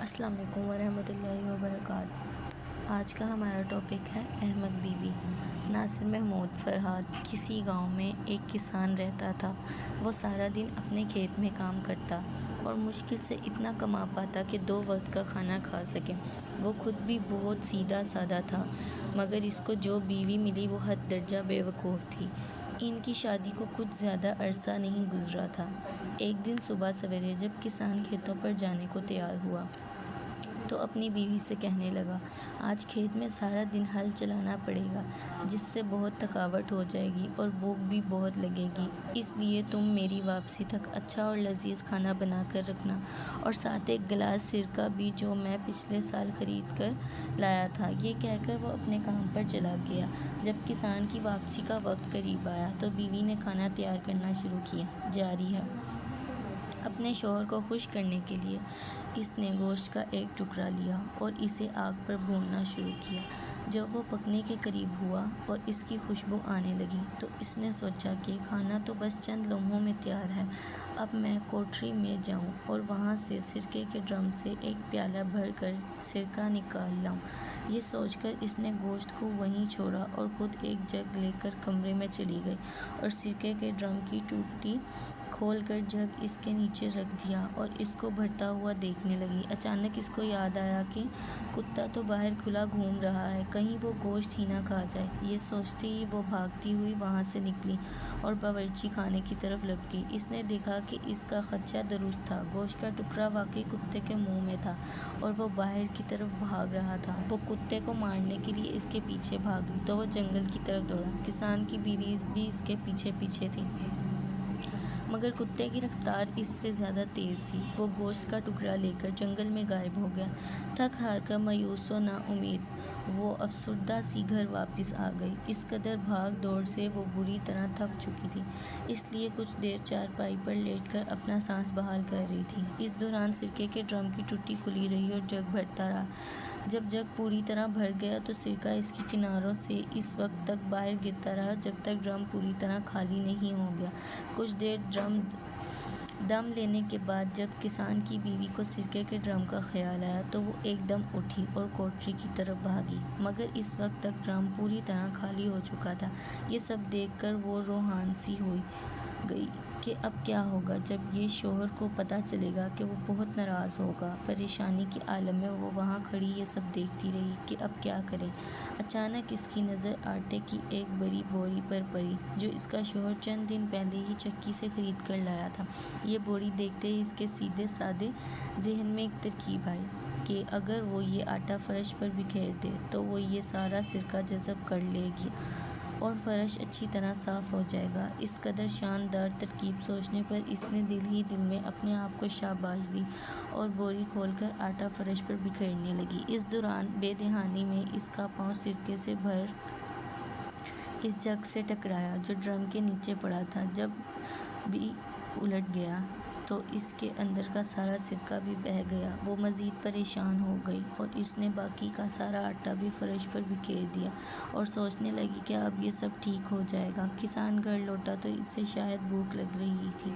السلام علیکم ورحمۃ اللہ وبرکاتہ۔ آج کا ہمارا ٹاپک ہے احمد بیوی۔ ناصر محمود فرہاد کسی گاؤں میں ایک کسان رہتا تھا۔ وہ سارا دن اپنے کھیت میں کام کرتا اور مشکل سے اتنا کما پاتا کہ 2 وقت کا کھانا کھا سکے۔ وہ خود بھی بہت سیدھا سادہ تھا، مگر اس کو جو بیوی ملی وہ حد درجہ بے وقوف تھی۔ ان کی شادی کو کچھ زیادہ عرصہ نہیں گزرا تھا۔ ایک دن صبح سویرے جب کسان کھیتوں پر جانے کو تیار ہوا تو اپنی بیوی سے کہنے لگا، آج کھیت میں سارا دن ہل چلانا پڑے گا، جس سے بہت تھکاوٹ ہو جائے گی اور بھوک بھی بہت لگے گی۔ اس لیے تم میری واپسی تک اچھا اور لذیذ کھانا بنا کر رکھنا، اور ساتھ ایک گلاس سرکہ بھی جو میں پچھلے سال خرید کر لایا تھا۔ یہ کہہ کر وہ اپنے کام پر چلا گیا۔ جب کسان کی واپسی کا وقت قریب آیا تو بیوی نے کھانا تیار کرنا شروع کیا۔ جاری ہے۔ اپنے شوہر کو خوش کرنے کے لیے اس نے گوشت کا ایک ٹکڑا لیا اور اسے آگ پر بھوننا شروع کیا۔ جب وہ پکنے کے قریب ہوا اور اس کی خوشبو آنے لگی تو اس نے سوچا کہ کھانا تو بس چند لمحوں میں تیار ہے، اب میں کوٹھری میں جاؤں اور وہاں سے سرکے کے ڈرم سے ایک پیالہ بھر کر سرکہ نکال لاؤں۔ یہ سوچ کر اس نے گوشت کو وہیں چھوڑا اور خود ایک جگ لے کر کمرے میں چلی گئی اور سرکے کے ڈرم کی ٹوٹی کھول کر جگ اس کے نیچے رکھ دیا اور اس کو بھرتا ہوا دیکھنے لگی۔ اچانک اس کو یاد آیا کہ کتا تو باہر کھلا گھوم رہا ہے، کہیں وہ گوشت ہی نہ کھا جائے۔ یہ سوچتے ہی وہ بھاگتی ہوئی وہاں سے نکلی اور باورچی خانے کی طرف لپکی۔ اس نے دیکھا کہ اس کا خدشہ درست تھا، گوشت کا ٹکڑا واقعی کتے کے منہ میں تھا اور وہ باہر کی طرف بھاگ رہا تھا۔ وہ کتے کو مارنے کے لیے اس کے پیچھے بھاگی تو وہ جنگل کی طرف دوڑا۔ کسان کی بیوی بھی اس کے پیچھے پیچھے تھی، مگر کتے کی رفتار اس سے زیادہ تیز تھی۔ وہ گوشت کا ٹکڑا لے کر جنگل میں غائب ہو گیا۔ تھک ہار کر مایوس و نا امید وہ افسردہ سی گھر واپس آ گئی۔ اس قدر بھاگ دوڑ سے وہ بری طرح تھک چکی تھی، اس لیے کچھ دیر چارپائی پر لیٹ کر اپنا سانس بحال کر رہی تھی۔ اس دوران سرکے کے ڈرم کی ٹوٹی کھلی رہی اور جگ بھرتا رہا۔ جب جگ پوری طرح بھر گیا تو سرکہ اس کی کناروں سے اس وقت تک باہر گرتا رہا جب تک ڈرم پوری طرح خالی نہیں ہو گیا۔ کچھ دیر دم لینے کے بعد جب کسان کی بیوی کو سرکے کے ڈرم کا خیال آیا تو وہ ایک دم اٹھی اور کوٹھری کی طرف بھاگی، مگر اس وقت تک ڈرم پوری طرح خالی ہو چکا تھا۔ یہ سب دیکھ کر وہ روحان سی ہو گئی کہ اب کیا ہوگا۔ جب یہ شوہر کو پتہ چلے گا کہ وہ بہت ناراض ہوگا۔ پریشانی کے عالم میں وہ وہاں کھڑی یہ سب دیکھتی رہی کہ اب کیا کرے۔ اچانک اس کی نظر آٹے کی ایک بڑی بوری پر پڑی جو اس کا شوہر چند دن پہلے ہی چکی سے خرید کر لایا تھا۔ یہ بوری دیکھتے ہی اس کے سیدھے سادے ذہن میں ایک ترکیب آئی کہ اگر وہ یہ آٹا فرش پر بکھیر دے تو وہ یہ سارا سرکہ جذب کر لے گی اور فرش اچھی طرح صاف ہو جائے گا۔ اس قدر شاندار ترکیب سوچنے پر اس نے دل ہی دل میں اپنے آپ کو شاباش دی اور بوری کھول کر آٹا فرش پر بکھیرنے لگی۔ اس دوران بے دھیانی میں اس کا پاؤں سرکے سے بھر اس جگ سے ٹکرایا جو ڈرم کے نیچے پڑا تھا۔ جب بھی الٹ گیا تو اس کے اندر کا سارا سرکہ بھی بہہ گیا۔ وہ مزید پریشان ہو گئی اور اس نے باقی کا سارا آٹا بھی فرش پر بکھیر دیا اور سوچنے لگی کہ اب یہ سب ٹھیک ہو جائے گا۔ کسان گھر لوٹا تو اسے شاید بھوک لگ رہی تھی۔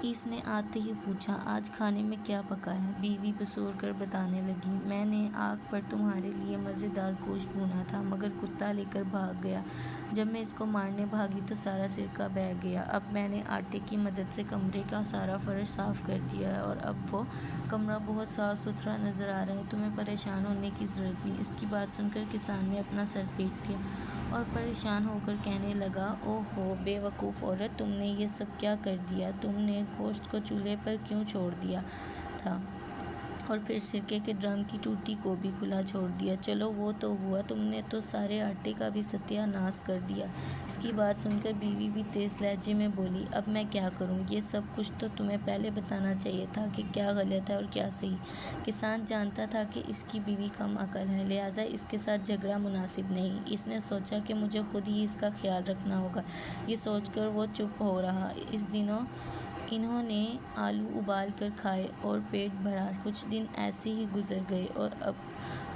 اس نے آتے ہی پوچھا، آج کھانے میں کیا پکا ہے؟ بیوی بسور کر بتانے لگی، میں نے آگ پر تمہارے لیے مزیدار گوشت بھونا تھا، مگر کتا لے کر بھاگ گیا۔ جب میں اس کو مارنے بھاگی تو سارا سرکہ بہہ گیا۔ اب میں نے آٹے کی مدد سے کمرے کا سارا فرش صاف کر دیا ہے اور اب وہ کمرہ بہت صاف ستھرا نظر آ رہا ہے۔ تمہیں پریشان ہونے کی ضرورت نہیں۔ اس کی بات سن کر کسان نے اپنا سر پیٹ لیا اور پریشان ہو کر کہنے لگا، اوہ ہو بے وقوف عورت، تم نے یہ سب کیا کر دیا؟ تم نے گوشت کو چولہے پر کیوں چھوڑ دیا تھا اور پھر سرکے کے ڈرم کی ٹوٹی کو بھی کھلا چھوڑ دیا؟ چلو وہ تو ہوا، تم نے تو سارے آٹے کا بھی ستیہ ناش کر دیا۔ اس کی بات سن کر بیوی بھی تیز لہجے میں بولی، اب میں کیا کروں؟ یہ سب کچھ تو تمہیں پہلے بتانا چاہیے تھا کہ کیا غلط ہے اور کیا صحیح۔ کسان جانتا تھا کہ اس کی بیوی کم عقل ہے، لہٰذا اس کے ساتھ جھگڑا مناسب نہیں۔ اس نے سوچا کہ مجھے خود ہی اس کا خیال رکھنا ہوگا۔ یہ سوچ کر وہ چپ ہو رہا۔ اس دنوں انہوں نے آلو ابال کر کھائے اور پیٹ بھرا۔ کچھ دن ایسے ہی گزر گئے اور اب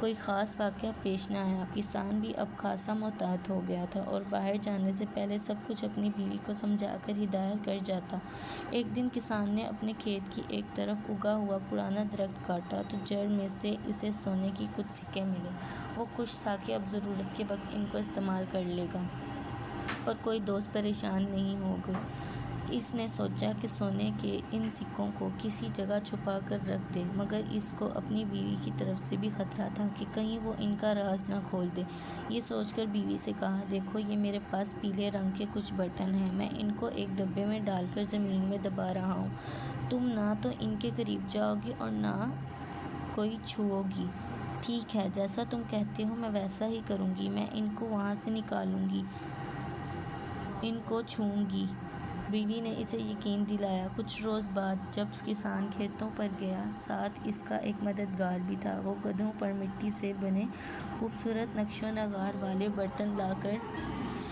کوئی خاص واقعہ پیش نہ آیا۔ کسان بھی اب خاصا محتاط ہو گیا تھا اور باہر جانے سے پہلے سب کچھ اپنی بیوی کو سمجھا کر ہدایت کر جاتا۔ ایک دن کسان نے اپنے کھیت کی ایک طرف اگا ہوا پرانا درخت کاٹا تو جڑ میں سے اسے سونے کی کچھ سکے ملے۔ وہ خوش تھا کہ اب ضرورت کے وقت ان کو استعمال کر لے گا اور کوئی دوست پریشان نہیں ہوگا۔ اس نے سوچا کہ سونے کے ان سکوں کو کسی جگہ چھپا کر رکھ دے، مگر اس کو اپنی بیوی کی طرف سے بھی خطرہ تھا کہ کہیں وہ ان کا راز نہ کھول دے۔ یہ سوچ کر بیوی سے کہا، دیکھو یہ میرے پاس پیلے رنگ کے کچھ برتن ہیں، میں ان کو ایک ڈبے میں ڈال کر زمین میں دبا رہا ہوں۔ تم نہ تو ان کے قریب جاؤ گی اور نہ کوئی چھوؤ گی۔ ٹھیک ہے، جیسا تم کہتے ہو میں ویسا ہی کروں گی۔ میں ان کو وہاں سے نکالوں گی، ان کو چھوؤں گی۔ بیوی نے اسے یقین دلایا۔ کچھ روز بعد جب کسان کھیتوں پر گیا، ساتھ اس کا ایک مددگار بھی تھا۔ وہ گدھوں پر مٹی سے بنے خوبصورت نقش و نگار والے برتن لا کر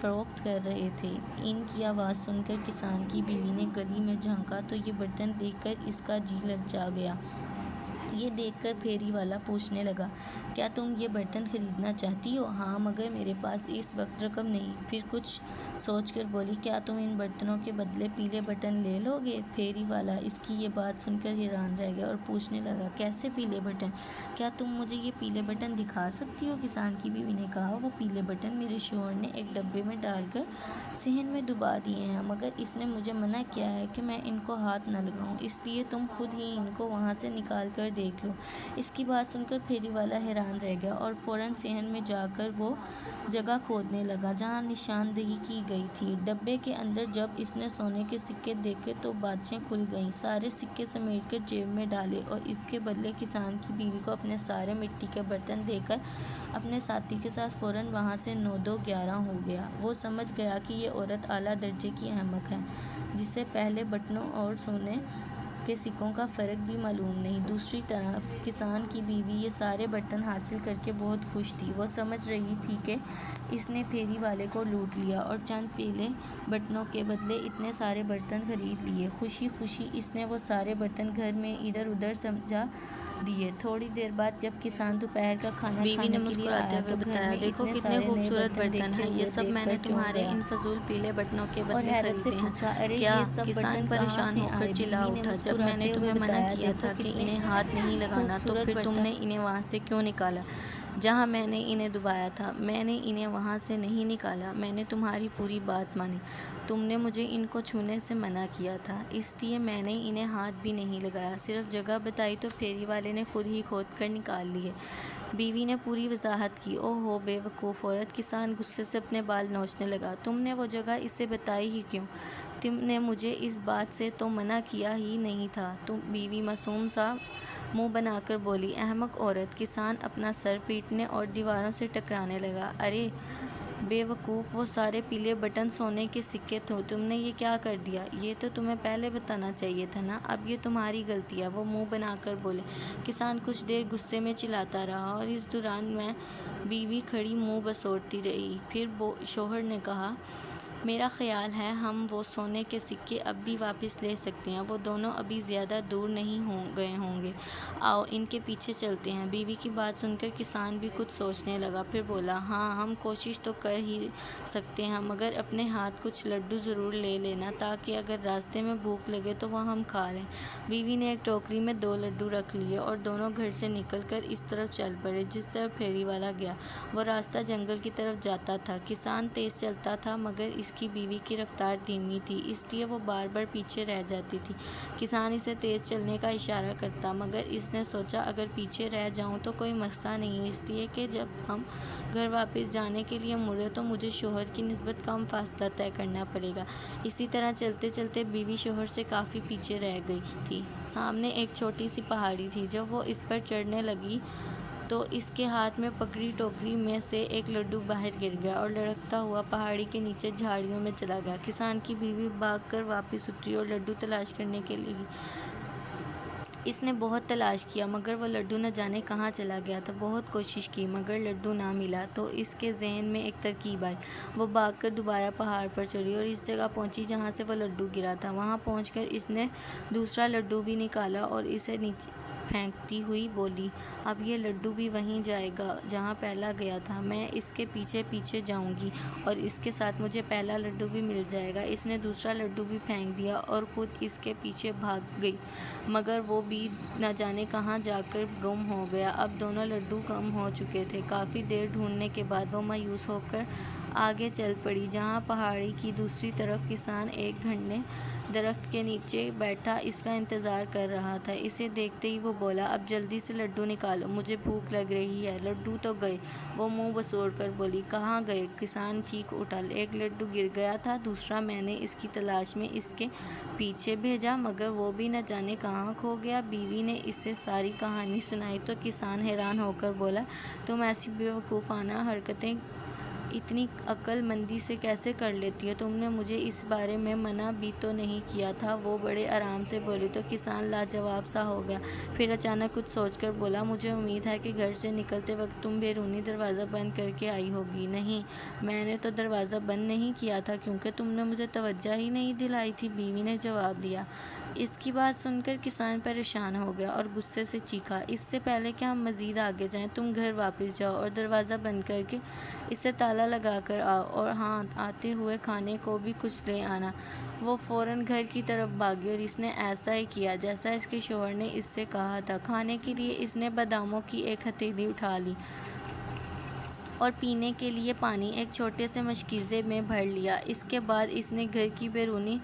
فروخت کر رہے تھے۔ ان کی آواز سن کر کسان کی بیوی نے گلی میں جھانکا تو یہ برتن دیکھ کر اس کا جی للچا گیا۔ یہ دیکھ کر پھیری والا پوچھنے لگا، کیا تم یہ برتن خریدنا چاہتی ہو؟ ہاں، مگر میرے پاس اس وقت رقم نہیں۔ پھر کچھ سوچ کر بولی، کیا تم ان برتنوں کے بدلے پیلے برتن لے لو گے؟ پھیری والا اس کی یہ بات سن کر حیران رہ گیا اور پوچھنے لگا، کیسے پیلے برتن؟ کیا تم مجھے یہ پیلے برتن دکھا سکتی ہو؟ کسان کی بیوی نے کہا، وہ پیلے برتن میرے شوہر نے ایک ڈبے میں ڈال کر صحن میں ڈبا دیے ہیں، مگر اس نے مجھے منع کیا ہے کہ میں ان کو ہاتھ نہ لگاؤں، اس لیے تم خود ہی ان کو وہاں سے نکال کر دیکھ لو۔ اس کی بات سن کر پھیری والا حیران رہ گیا اور فوراً صحن میں جا کر وہ جگہ کھودنے لگا جہاں نشاندہی کی گئی تھی۔ ڈبے کے اندر جب اس نے سونے کے سکے دیکھے تو باتیں کھل گئیں۔ سارے سکے سمیٹ کر جیب میں ڈالے اور اس کے بدلے کسان کی بیوی کو اپنے سارے مٹی کے برتن دے کر اپنے ساتھی کے ساتھ فوراً وہاں سے 9-2-11 ہو گیا۔ وہ سمجھ گیا کہ یہ عورت اعلیٰ درجے کی احمق ہے، جسے پہلے برتنوں اور سونے کے سکوں کا فرق بھی معلوم نہیں۔ دوسری طرف کسان کی بیوی یہ سارے برتن حاصل کر کے بہت خوش تھی۔ وہ سمجھ رہی تھی کہ اس نے پھیری والے کو لوٹ لیا اور چند پیلے برتنوں کے بدلے اتنے سارے برتن خرید لیے۔ خوشی خوشی اس نے وہ سارے برتن گھر میں ادھر ادھر سمجھا دیے۔ تھوڑی دیر بعد جب کسان دوپہر کا کھانا کھانے کے لیے آیا تو گھر میں دیکھو اتنے کتنے سارے نئے خوبصورت برتن ہیں، یہ سب میں نے تمہارے ان گیا فضول پیلے برتنوں کے اور بدلے حیرت سے خریدے پوچھا، ہیں۔ ارے کیا؟ یہ سب کسان برتن کہاں پریشان سے ہو کر آئے؟ چلا بیوی نے اٹھا، جب میں نے مسکراتے تمہیں ہوئے منع بتایا، کیا تھا دیکھو کہ کتنے انہیں ہاتھ نہیں لگانا تو خوبصورت پھر تم برتن۔ نے انہیں وہاں سے کیوں نکالا جہاں میں نے انہیں دبایا تھا؟ میں نے انہیں وہاں سے نہیں نکالا، میں نے تمہاری پوری بات مانی۔ تم نے مجھے ان کو چھونے سے منع کیا تھا، اس لیے میں نے انہیں ہاتھ بھی نہیں لگایا، صرف جگہ بتائی تو پھیری والے نے خود ہی کھود کر نکال لیے۔ بیوی نے پوری وضاحت کی۔ اوہ ہو بے وقوف عورت! کسان غصے سے اپنے بال نوچنے لگا، تم نے وہ جگہ اسے بتائی ہی کیوں؟ تم نے مجھے اس بات سے تو منع کیا ہی نہیں تھا۔ بیوی معصوم سا منہ بنا کر بولی، احمق عورت! کسان اپنا سر پیٹنے اور دیواروں سے ٹکرانے لگا۔ ارے بے وقوف، وہ سارے پیلے برتن سونے کے سکے تھے، تم نے یہ کیا کر دیا؟ یہ تو تمہیں پہلے بتانا چاہیے تھا نا، اب یہ تمہاری غلطی ہے، وہ منہ بنا کر بولے۔ کسان کچھ دیر غصے میں چلاتا رہا اور اس دوران میں بیوی کھڑی منہ بسوڑتی رہی۔ پھر شوہر نے کہا، میرا خیال ہے ہم وہ سونے کے سکے اب بھی واپس لے سکتے ہیں، وہ دونوں ابھی زیادہ دور نہیں گئے ہوں گے، آؤ ان کے پیچھے چلتے ہیں۔ بیوی کی بات سن کر کسان بھی کچھ سوچنے لگا، پھر بولا، ہاں ہم کوشش تو کر ہی سکتے ہیں، مگر اپنے ہاتھ کچھ لڈو ضرور لے لینا تاکہ اگر راستے میں بھوک لگے تو وہ ہم کھا لیں۔ بیوی نے ایک ٹوکری میں 2 لڈو رکھ لیے اور دونوں گھر سے نکل کر اس طرف چل پڑے جس طرف پھیری والا گیا۔ وہ راستہ جنگل کی طرف جاتا تھا۔ کسان تیز چلتا تھا مگر اس کی بیوی کی رفتار دھیمی تھی، اس لیے وہ بار بار پیچھے رہ جاتی تھی۔ کسان اسے تیز چلنے کا اشارہ کرتا مگر اس نے سوچا اگر پیچھے رہ جاؤں تو کوئی مسئلہ نہیں، اس لیے کہ جب ہم گھر واپس جانے کے لیے مڑے تو مجھے شوہر کی نسبت کم فاصلہ طے کرنا پڑے گا۔ اسی طرح چلتے چلتے بیوی شوہر سے کافی پیچھے رہ گئی تھی۔ سامنے ایک چھوٹی سی پہاڑی تھی، جب وہ اس پر چڑھنے لگی تو اس کے ہاتھ میں پکڑی ٹوکری میں سے ایک لڈو باہر گر گیا اور لڑھکتا ہوا پہاڑی کے نیچے جھاڑیوں میں چلا گیا۔ کسان کی بیوی بھاگ کر واپس اتری اور لڈو تلاش کرنے کے لیے اس نے بہت تلاش کیا مگر وہ لڈو نہ جانے کہاں چلا گیا تھا۔ بہت کوشش کی مگر لڈو نہ ملا تو اس کے ذہن میں ایک ترکیب آئی۔ وہ بھاگ کر دوبارہ پہاڑ پر چڑھی اور اس جگہ پہنچی جہاں سے وہ لڈو گرا تھا۔ وہاں پہنچ کر اس نے دوسرا لڈو بھی نکالا اور اسے نیچے پھینکتی ہوئی بولی، اب یہ لڈو بھی وہیں جائے گا جہاں پہلا گیا تھا۔ میں اس کے پیچھے پیچھے جاؤں گی اور اس کے ساتھ مجھے پہلا لڈو بھی مل جائے گا۔ اس نے دوسرا لڈو بھی پھینک دیا اور خود اس کے پیچھے بھاگ گئی مگر وہ بھی نہ جانے کہاں جا کر گم ہو گیا۔ اب دونوں لڈو گم ہو چکے تھے۔ کافی دیر ڈھونڈنے کے بعد وہ مایوس ہو کر آگے چل پڑی جہاں پہاڑی کی دوسری طرف کسان ایک گھنے درخت کے نیچے بیٹھا اس کا انتظار کر رہا تھا۔ اسے دیکھتے ہی وہ بولا، اب جلدی سے لڈو نکالو، مجھے بھوک لگ رہی ہے۔ لڈو تو گئے، وہ منہ بسوڑ کر بولی۔ کہاں گئے؟ کسان چیخ اٹھا۔ ایک لڈو گر گیا تھا، دوسرا میں نے اس کی تلاش میں اس کے پیچھے بھیجا مگر وہ بھی نہ جانے کہاں کھو گیا۔ بیوی نے اسے ساری کہانی سنائی تو کسان حیران ہو کر بولا، تم ایسی بیوقوفانہ حرکتیں اتنی عقل مندی سے کیسے کر لیتی ہو؟ تم نے مجھے اس بارے میں منع بھی تو نہیں کیا تھا۔ وہ بڑے آرام سے بولی تو کسان لاجواب سا ہو گیا، پھر اچانک کچھ سوچ کر بولا، مجھے امید ہے کہ گھر سے نکلتے وقت تم بیرونی دروازہ بند کر کے آئی ہوگی۔ نہیں، میں نے تو دروازہ بند نہیں کیا تھا کیونکہ تم نے مجھے توجہ ہی نہیں دلائی تھی، بیوی نے جواب دیا۔ اس کی بات سن کر کسان پریشان ہو گیا اور غصے سے چیخا، اس سے پہلے کہ ہم مزید آگے جائیں تم گھر واپس جاؤ اور دروازہ بند کر کے اسے تالا لگا کر آؤ، اور ہاں، آتے ہوئے کھانے کو بھی کچھ لے آنا۔ وہ فوراً گھر کی طرف بھاگی اور اس نے ایسا ہی کیا جیسا اس کے شوہر نے اس سے کہا تھا۔ کھانے کے لیے اس نے باداموں کی ایک ہتھیلی اٹھا لی اور پینے کے لیے پانی ایک چھوٹے سے مشکیزے میں بھر لیا۔ اس کے بعد اس نے گھر کی بیرونی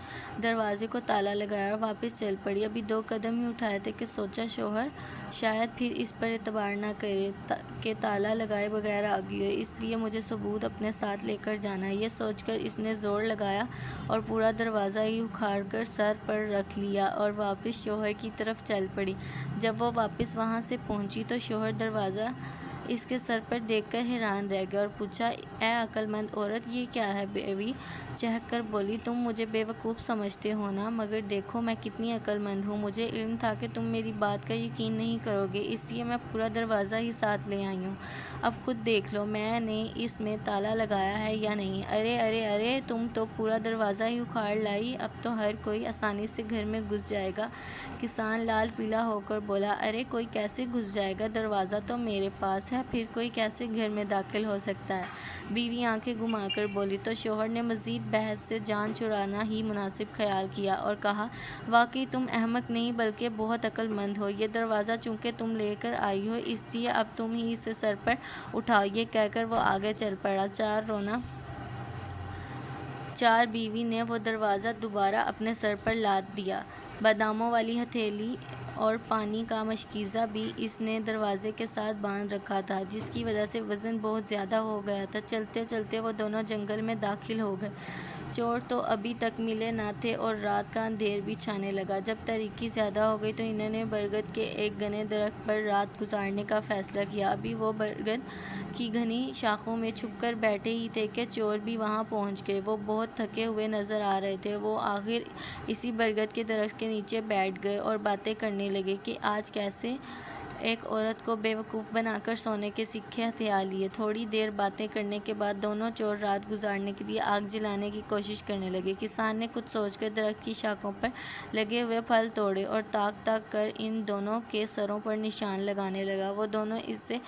دروازے کو تالا لگایا اور واپس چل پڑی۔ ابھی 2 قدم ہی اٹھائے تھے کہ سوچا شوہر شاید پھر اس پر اعتبار نہ کرے کہ تالا لگائے بغیر آ گئی ہو، اس لیے مجھے ثبوت اپنے ساتھ لے کر جانا ہے۔ یہ سوچ کر اس نے زور لگایا اور پورا دروازہ ہی اکھاڑ کر سر پر رکھ لیا اور واپس شوہر کی طرف چل پڑی۔ جب وہ واپس وہاں سے پہنچی تو شوہر دروازہ اس کے سر پر دیکھ کر حیران رہ گیا اور پوچھا، اے عقل مند عورت، یہ کیا ہے؟ بیوی چہک کر بولی، تم مجھے بے وقوف سمجھتے ہو نا، مگر دیکھو میں کتنی عقل مند ہوں۔ مجھے علم تھا کہ تم میری بات کا یقین نہیں کرو گے، اس لیے میں پورا دروازہ ہی ساتھ لے آئی ہوں۔ اب خود دیکھ لو میں نے اس میں تالا لگایا ہے یا نہیں۔ ارے ارے ارے، تم تو پورا دروازہ ہی اکھاڑ لائی، اب تو ہر کوئی آسانی سے گھر میں گھس جائے گا۔ کسان لال پیلا ہو کر بولا، ارے کوئی کیسے گھس جائے گا؟ دروازہ تو میرے پاس ہے، پھر کوئی کیسے گھر میں داخل ہو سکتا ہے؟ بیوی آنکھیں گھما کر بولی تو شوہر نے مزید بحث سے جان چھڑانا ہی مناسب خیال کیا اور کہا، واقعی تم احمق نہیں بلکہ بہت عقل مند ہو۔ یہ دروازہ چونکہ تم لے کر آئی ہو اس لیے اب تم ہی اسے سر پر اٹھاؤ۔ یہ کہہ کر وہ آگے چل پڑا۔ چار بیوی نے وہ دروازہ دوبارہ اپنے سر پر لاد دیا۔ باداموں والی ہتھیلی اور پانی کا مشکیزہ بھی اس نے دروازے کے ساتھ باندھ رکھا تھا جس کی وجہ سے وزن بہت زیادہ ہو گیا تھا۔ چلتے چلتے وہ دونوں جنگل میں داخل ہو گئے۔ چور تو ابھی تک ملے نہ تھے اور رات کا اندھیر بھی چھانے لگا۔ جب تاریکی زیادہ ہو گئی تو انہوں نے برگد کے ایک گھنے درخت پر رات گزارنے کا فیصلہ کیا۔ ابھی وہ برگد کی گھنی شاخوں میں چھپ کر بیٹھے ہی تھے کہ چور بھی وہاں پہنچ گئے۔ وہ بہت تھکے ہوئے نظر آ رہے تھے۔ وہ آخر اسی برگد کے درخت کے نیچے بیٹھ گئے اور باتیں کرنے لگے کہ آج کیسے ایک عورت کو بے وقوف بنا کر سونے کے سکے ہتھیا لیے۔ تھوڑی دیر باتیں کرنے کے بعد دونوں چور رات گزارنے کے لیے آگ جلانے کی کوشش کرنے لگے۔ کسان نے کچھ سوچ کر درخت کی شاخوں پر لگے ہوئے پھل توڑے اور تاک تاک کر ان دونوں کے سروں پر نشان لگانے لگا۔ وہ دونوں اس سے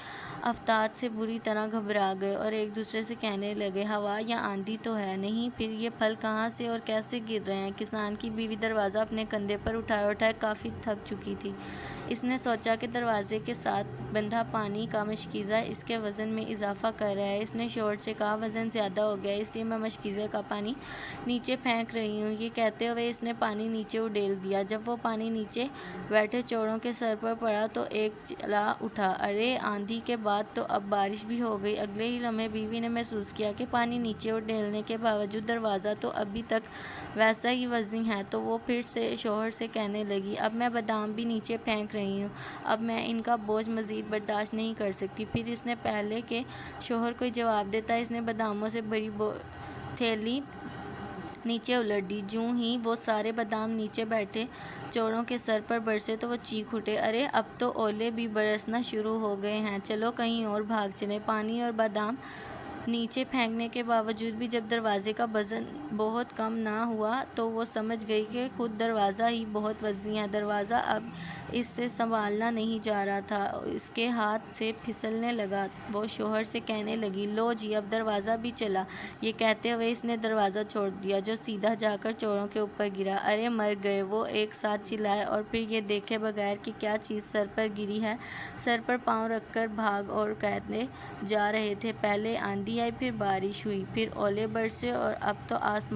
افتاد سے بری طرح گھبرا گئے اور ایک دوسرے سے کہنے لگے، ہوا یا آندھی تو ہے نہیں، پھر یہ پھل کہاں سے اور کیسے گر رہے ہیں؟ کسان کی بیوی دروازہ اپنے کندھے پر اٹھائے اٹھائے کافی تھک چکی تھی۔ اس نے سوچا کہ دروازے کے ساتھ بندھا پانی کا مشکیزہ اس کے وزن میں اضافہ کر رہا ہے۔ اس نے شوہر سے کہا، وزن زیادہ ہو گیا ہے اس لیے میں مشکیزے کا پانی نیچے پھینک رہی ہوں۔ یہ کہتے ہوئے اس نے پانی نیچے اڈیل دیا۔ جب وہ پانی نیچے بیٹھے چوروں کے سر پر پڑا تو ایک چلا اٹھا، ارے آندھی کے بعد تو اب بارش بھی ہو گئی۔ اگلے ہی لمحے بیوی نے محسوس کیا کہ پانی نیچے اڈیلنے کے باوجود دروازہ تو ابھی تک ویسا ہی وزنی ہے، تو وہ پھر سے شوہر سے کہنے لگی، اب میں بادام بھی نیچے پھینک رہی ہوں، اب میں ان کا بوجھ مزید برداشت نہیں کر سکتی۔ پھر اس نے پہلے کہ شوہر کوئی جواب دیتا اس نے باداموں سے بڑی تھیلی نیچے الٹ دی۔ جوں ہی وہ سارے بادام نیچے بیٹھے چوروں کے سر پر برسے تو وہ چیخ اٹھے، ارے اب تو اولے بھی برسنا شروع ہو گئے ہیں، چلو کہیں اور بھاگ چلیں۔ پانی اور بادام نیچے پھینکنے کے باوجود بھی جب دروازے کا وزن بہت کم نہ ہوا تو وہ سمجھ گئی کہ خود دروازہ ہی بہت وزنی ہے۔ دروازہ اب اس سے سنبھالا نہیں جا رہا تھا، اس کے ہاتھ سے پھسلنے لگا۔ وہ شوہر سے کہنے لگی، لو جی اب دروازہ بھی چلا۔ یہ کہتے ہوئے اس نے دروازہ چھوڑ دیا، جو سیدھا جا کر چوروں کے اوپر گرا۔ ارے مر گئے، وہ ایک ساتھ چلائے، اور پھر یہ دیکھے بغیر کہ کیا چیز سر پر گری ہے، سر پر پاؤں رکھ کر بھاگ اور کہتے جا رہے تھے، پہلے آندھی آئی، پھر بارش ہوئی، پھر اولے برسے، اور اب تو آسمان